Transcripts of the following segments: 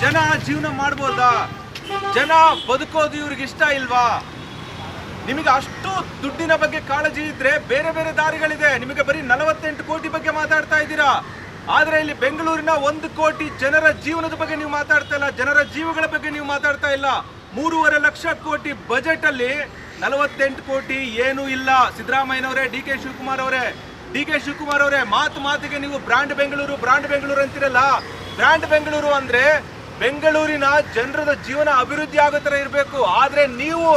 ಜನ ಜೀವನ ಮಾಡ್ಬೋದಾ? ಜನ ಬದುಕೋದು ಇವ್ರಿಗೆ ಇಷ್ಟ ಇಲ್ವಾ? ನಿಮಗೆ ಅಷ್ಟು ದುಡ್ಡಿನ ಬಗ್ಗೆ ಕಾಳಜಿ ಇದ್ರೆ ಬೇರೆ ಬೇರೆ ದಾರಿಗಳಿದೆ. ನಿಮಗೆ ಬರೀ 48 ಕೋಟಿ ಬಗ್ಗೆ ಮಾತಾಡ್ತಾ ಇದ್ದೀರಾ, ಆದ್ರೆ ಇಲ್ಲಿ ಬೆಂಗಳೂರಿನ 1 ಕೋಟಿ ಜನರ ಜೀವನದ ಬಗ್ಗೆ ನೀವು ಮಾತಾಡ್ತಾ ಇಲ್ಲ, ಜನರ ಜೀವಗಳ ಬಗ್ಗೆ ನೀವು ಮಾತಾಡ್ತಾ ಇಲ್ಲ. 3.5 ಲಕ್ಷ ಕೋಟಿ ಬಜೆಟ್ ಅಲ್ಲಿ 48 ಕೋಟಿ ಏನೂ ಇಲ್ಲ. ಸಿದ್ದರಾಮಯ್ಯನವರೇ, ಡಿ ಕೆ ಶಿವಕುಮಾರ್ ಅವರೇ ಮಾತಿಗೆ ನೀವು ಬ್ರಾಂಡ್ ಬೆಂಗಳೂರು ಅಂತಿರಲ್ಲ. ಬ್ರಾಂಡ್ ಬೆಂಗಳೂರು ಅಂದ್ರೆ ಬೆಂಗಳೂರಿನ ಜನರದ ಜೀವನ ಅಭಿವೃದ್ಧಿ ಆಗೋ ತರ ಇರಬೇಕು. ಆದ್ರೆ ನೀವು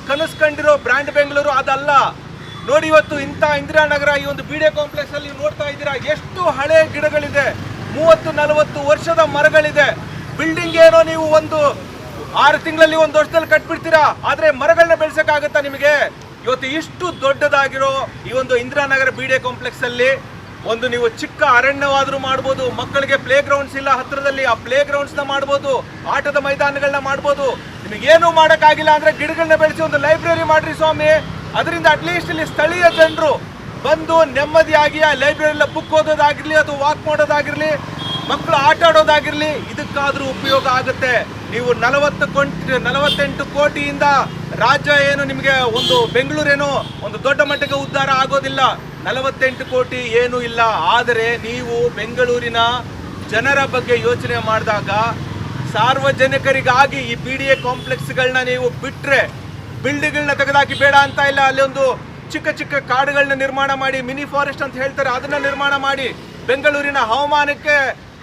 ಕನಸು ಕಂಡಿರೋ ಬ್ರಾಂಡ್ ಬೆಂಗಳೂರು ಅದಲ್ಲ. ನೋಡಿ, ಇವತ್ತು ಇಂಥ ಇಂದಿರಾನಗರ ಈ ಒಂದು ಬಿಡಿಎ ಕಾಂಪ್ಲೆಕ್ಸ್ ಅಲ್ಲಿ ನೋಡ್ತಾ ಇದ್ದೀರಾ, ಎಷ್ಟು ಹಳೆ ಗಿಡಗಳಿದೆ, 30-40 ವರ್ಷದ ಮರಗಳಿದೆ. ಬಿಲ್ಡಿಂಗ್ ಏನೋ ನೀವು ಒಂದು 6 ತಿಂಗಳಲ್ಲಿ 1 ವರ್ಷದಲ್ಲಿ ಕಟ್ಬಿಡ್ತೀರಾ, ಆದ್ರೆ ಮರಗಳನ್ನ ಬೆಳೆಸಕ್ಕಾಗತ್ತಾ ನಿಮಗೆ? ಇವತ್ತು ಇಷ್ಟು ದೊಡ್ಡದಾಗಿರೋ ಈ ಒಂದು ಇಂದಿರಾನಗರ ಬಿಡಿಎ ಕಾಂಪ್ಲೆಕ್ಸ್ ಅಲ್ಲಿ ಒಂದು ನೀವು ಚಿಕ್ಕ ಅರಣ್ಯವಾದ್ರೂ ಮಾಡ್ಬೋದು. ಮಕ್ಕಳಿಗೆ ಪ್ಲೇ ಗ್ರೌಂಡ್ಸ್ ಇಲ್ಲ ಹತ್ರದಲ್ಲಿ, ಆ ಪ್ಲೇ ಗ್ರೌಂಡ್ಸ್ ನ ಮಾಡ್ಬೋದು, ಆಟದ ಮೈದಾನಗಳನ್ನ ಮಾಡ್ಬೋದು. ನಿಮಗೇನು ಮಾಡಕ್ಕಾಗಿಲ್ಲ ಅಂದ್ರೆ ಗಿಡಗಳನ್ನ ಬೆಳೆಸಿ ಒಂದು ಲೈಬ್ರರಿ ಮಾಡ್ರಿ ಸ್ವಾಮಿ. ಅದರಿಂದ ಅಟ್ಲೀಸ್ಟ್ ಇಲ್ಲಿ ಸ್ಥಳೀಯ ಜನರು ಬಂದು ನೆಮ್ಮದಿಯಾಗಿ ಆ ಲೈಬ್ರರಿಯಲ್ಲಿ ಬುಕ್ ಓದೋದಾಗಿರ್ಲಿ ಅಥವಾ ವಾಕ್ ಮಾಡೋದಾಗಿರ್ಲಿ, ಮಕ್ಕಳು ಆಟ ಆಡೋದಾಗಿರ್ಲಿ, ಇದಕ್ಕಾದ್ರೂ ಉಪಯೋಗ ಆಗುತ್ತೆ. ನೀವು 48 ಕೋಟಿಯಿಂದ ರಾಜ್ಯ ಏನು ನಿಮಗೆ ಒಂದು ಬೆಂಗಳೂರೇನೋ ಒಂದು ದೊಡ್ಡ ಮಟ್ಟಿಗೆ ಉದ್ಧಾರ ಆಗೋದಿಲ್ಲ. 48 ಕೋಟಿ ಏನೂ ಇಲ್ಲ. ಆದರೆ ನೀವು ಬೆಂಗಳೂರಿನ ಜನರ ಬಗ್ಗೆ ಯೋಚನೆ ಮಾಡಿದಾಗ ಸಾರ್ವಜನಿಕರಿಗಾಗಿ ಈ ಬಿಡಿಎ ಕಾಂಪ್ಲೆಕ್ಸ್ಗಳನ್ನ ನೀವು ಬಿಟ್ರೆ, ಬಿಲ್ಡಿಂಗ್ಗಳನ್ನ ತೆಗೆದಾಕಿ ಬೇಡ ಅಂತ ಇಲ್ಲ, ಅಲ್ಲಿ ಒಂದು ಚಿಕ್ಕ ಚಿಕ್ಕ ಕಾಡುಗಳನ್ನ ನಿರ್ಮಾಣ ಮಾಡಿ, ಮಿನಿ ಫಾರೆಸ್ಟ್ ಅಂತ ಹೇಳ್ತಾರೆ, ಅದನ್ನ ನಿರ್ಮಾಣ ಮಾಡಿ ಬೆಂಗಳೂರಿನ ಹವಾಮಾನಕ್ಕೆ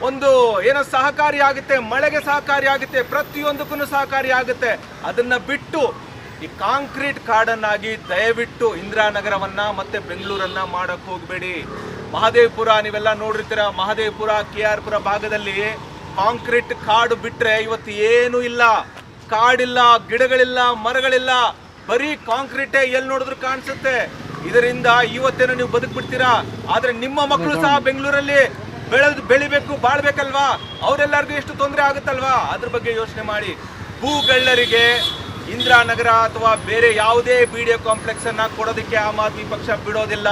ಒಂದು ಏನೋ ಸಹಕಾರಿ ಆಗುತ್ತೆ, ಮಳೆಗೆ ಸಹಕಾರಿ ಆಗುತ್ತೆ, ಪ್ರತಿಯೊಂದಕ್ಕೂ ಸಹಕಾರಿ ಆಗುತ್ತೆ. ಅದನ್ನ ಬಿಟ್ಟು ಈ ಕಾಂಕ್ರೀಟ್ ಕಾಡನ್ನಾಗಿ ದಯವಿಟ್ಟು ಇಂದಿರಾನಗರವನ್ನ ಮತ್ತೆ ಬೆಂಗಳೂರನ್ನ ಮಾಡಕ್ ಹೋಗ್ಬೇಡಿ. ಮಹದೇವಪುರ ನೀವೆಲ್ಲ ನೋಡಿರ್ತೀರ, ಮಹದೇವಪುರ KR ಪುರ ಭಾಗದಲ್ಲಿ ಕಾಂಕ್ರೀಟ್ ಕಾಡು ಬಿಟ್ರೆ ಇವತ್ತು ಏನೂ ಇಲ್ಲ, ಕಾಡಿಲ್ಲ, ಗಿಡಗಳಿಲ್ಲ, ಮರಗಳಿಲ್ಲ, ಬರೀ ಕಾಂಕ್ರೀಟೇ ಎಲ್ಲಿ ನೋಡಿದ್ರು ಕಾಣಿಸುತ್ತೆ. ಇದರಿಂದ ಇವತ್ತೇನೋ ನೀವು ಬದುಕ್ಬಿಡ್ತೀರಾ, ಆದ್ರೆ ನಿಮ್ಮ ಮಕ್ಕಳು ಸಹ ಬೆಂಗಳೂರಲ್ಲಿ ಬೆಳಿಬೇಕು, ಬಾಳ್ಬೇಕಲ್ವಾ? ಅವರೆಲ್ಲರಿಗೂ ಎಷ್ಟು ತೊಂದರೆ ಆಗುತ್ತಲ್ವಾ? ಅದ್ರ ಬಗ್ಗೆ ಯೋಚನೆ ಮಾಡಿ. ಭೂಗಳ್ಳರಿಗೆ ಇಂದಿರಾನಗರ ಅಥವಾ ಬೇರೆ ಯಾವುದೇ ಬಿಡಿಎ ಕಾಂಪ್ಲೆಕ್ಸ್ ಅನ್ನ ಕೊಡೋದಕ್ಕೆ ಆಮ್ ಆದ್ಮಿ ಪಕ್ಷ ಬಿಡೋದಿಲ್ಲ.